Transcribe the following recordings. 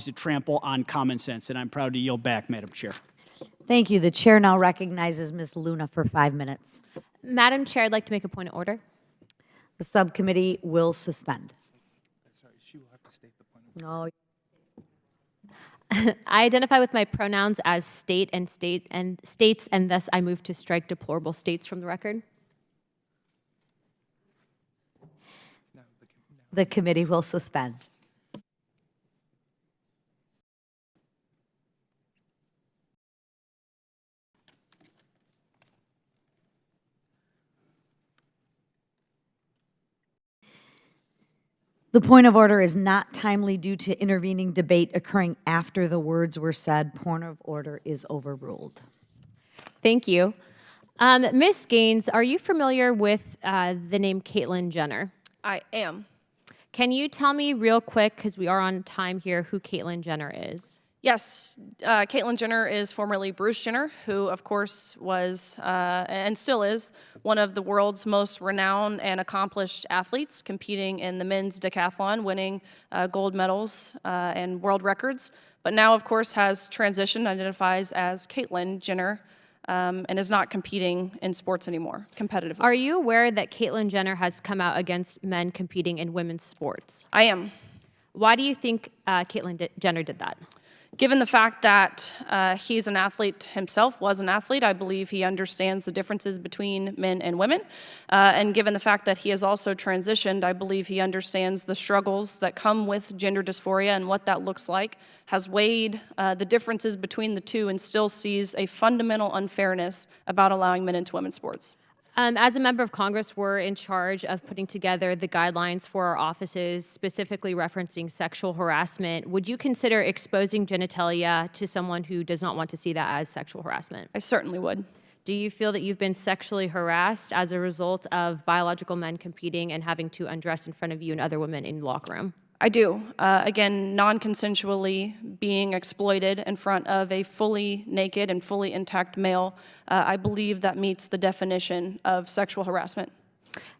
to trample on common sense, and I'm proud to yield back, Madam Chair. Thank you. The chair now recognizes Ms. Luna for 5 minutes. Madam Chair, I'd like to make a point of order. The subcommittee will suspend. Sorry, she will have to state the point of order. No. I identify with my pronouns as states, and thus I move to strike deplorable states from the record. The committee will suspend. The point of order is not timely due to intervening debate occurring after the words were said. Point of order is overruled. Thank you. Ms. Gaines, are you familiar with the name Caitlyn Jenner? I am. Can you tell me real quick, because we are on time here, who Caitlyn Jenner is? Yes, Caitlyn Jenner is formerly Bruce Jenner, who of course was and still is one of the world's most renowned and accomplished athletes, competing in the men's decathlon, winning gold medals and world records, but now of course has transitioned, identifies as Caitlyn Jenner, and is not competing in sports anymore, competitively. Are you aware that Caitlyn Jenner has come out against men competing in women's sports? I am. Why do you think Caitlyn Jenner did that? Given the fact that he's an athlete himself, was an athlete, I believe he understands the differences between men and women. And given the fact that he has also transitioned, I believe he understands the struggles that come with gender dysphoria and what that looks like, has weighed the differences between the two, and still sees a fundamental unfairness about allowing men into women's sports. As a member of Congress, we're in charge of putting together the guidelines for our offices, specifically referencing sexual harassment. Would you consider exposing genitalia to someone who does not want to see that as sexual harassment? I certainly would. Do you feel that you've been sexually harassed as a result of biological men competing and having to undress in front of you and other women in the locker room? I do. Again, non-consensually being exploited in front of a fully naked and fully intact male, I believe that meets the definition of sexual harassment.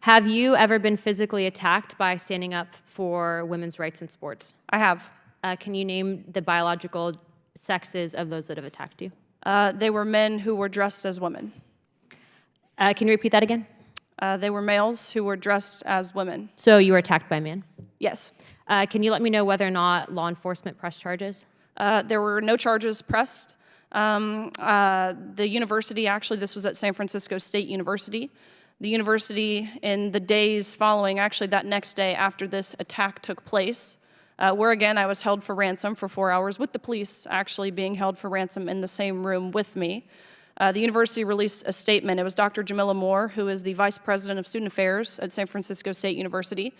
Have you ever been physically attacked by standing up for women's rights in sports? I have. Can you name the biological sexes of those that have attacked you? They were men who were dressed as women. Can you repeat that again? They were males who were dressed as women. So you were attacked by a man? Yes. Can you let me know whether or not law enforcement pressed charges? There were no charges pressed. The university, actually, this was at San Francisco State University. The university, in the days following, actually that next day after this attack took place, where again I was held for ransom for 4 hours with the police actually being held for ransom in the same room with me. The university released a statement. It was Dr. Jamila Moore, who is the Vice President of Student Affairs at San Francisco State University.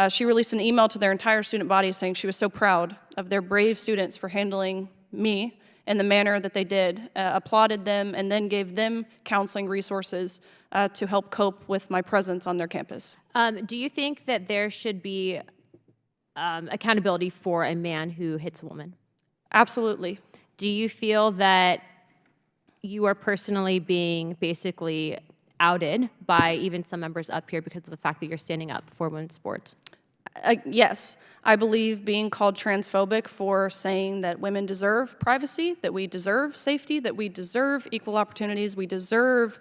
She released an email to their entire student body saying she was so proud of their brave students for handling me in the manner that they did, applauded them, and then gave them counseling resources to help cope with my presence on their campus. Do you think that there should be accountability for a man who hits a woman? Absolutely. Do you feel that you are personally being basically outed by even some members up here because of the fact that you're standing up for women's sports? Yes, I believe being called transphobic for saying that women deserve privacy, that we deserve safety, that we deserve equal opportunities, we deserve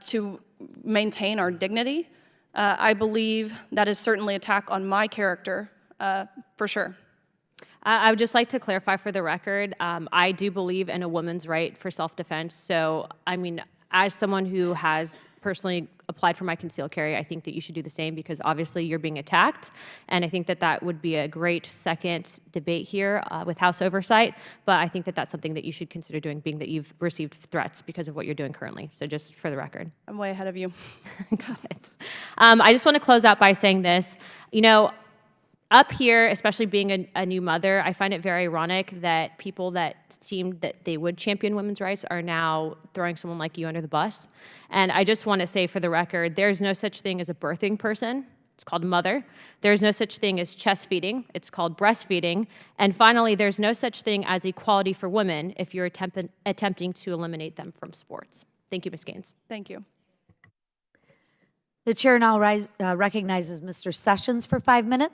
to maintain our dignity. I believe that is certainly an attack on my character, for sure. I would just like to clarify for the record, I do believe in a woman's right for self-defense. So, I mean, as someone who has personally applied for my concealed carry, I think that you should do the same because obviously you're being attacked. And I think that that would be a great second debate here with House Oversight. But I think that that's something that you should consider doing, being that you've received threats because of what you're doing currently. So just for the record. I'm way ahead of you. Got it. I just want to close out by saying this. You know, up here, especially being a new mother, I find it very ironic that people that seemed that they would champion women's rights are now throwing someone like you under the bus. And I just want to say for the record, there's no such thing as a birthing person. It's called mother. There's no such thing as chest feeding. It's called breastfeeding. And finally, there's no such thing as equality for women if you're attempting to eliminate them from sports. Thank you, Ms. Gaines. Thank you. The chair now recognizes Mr. Sessions for 5 minutes.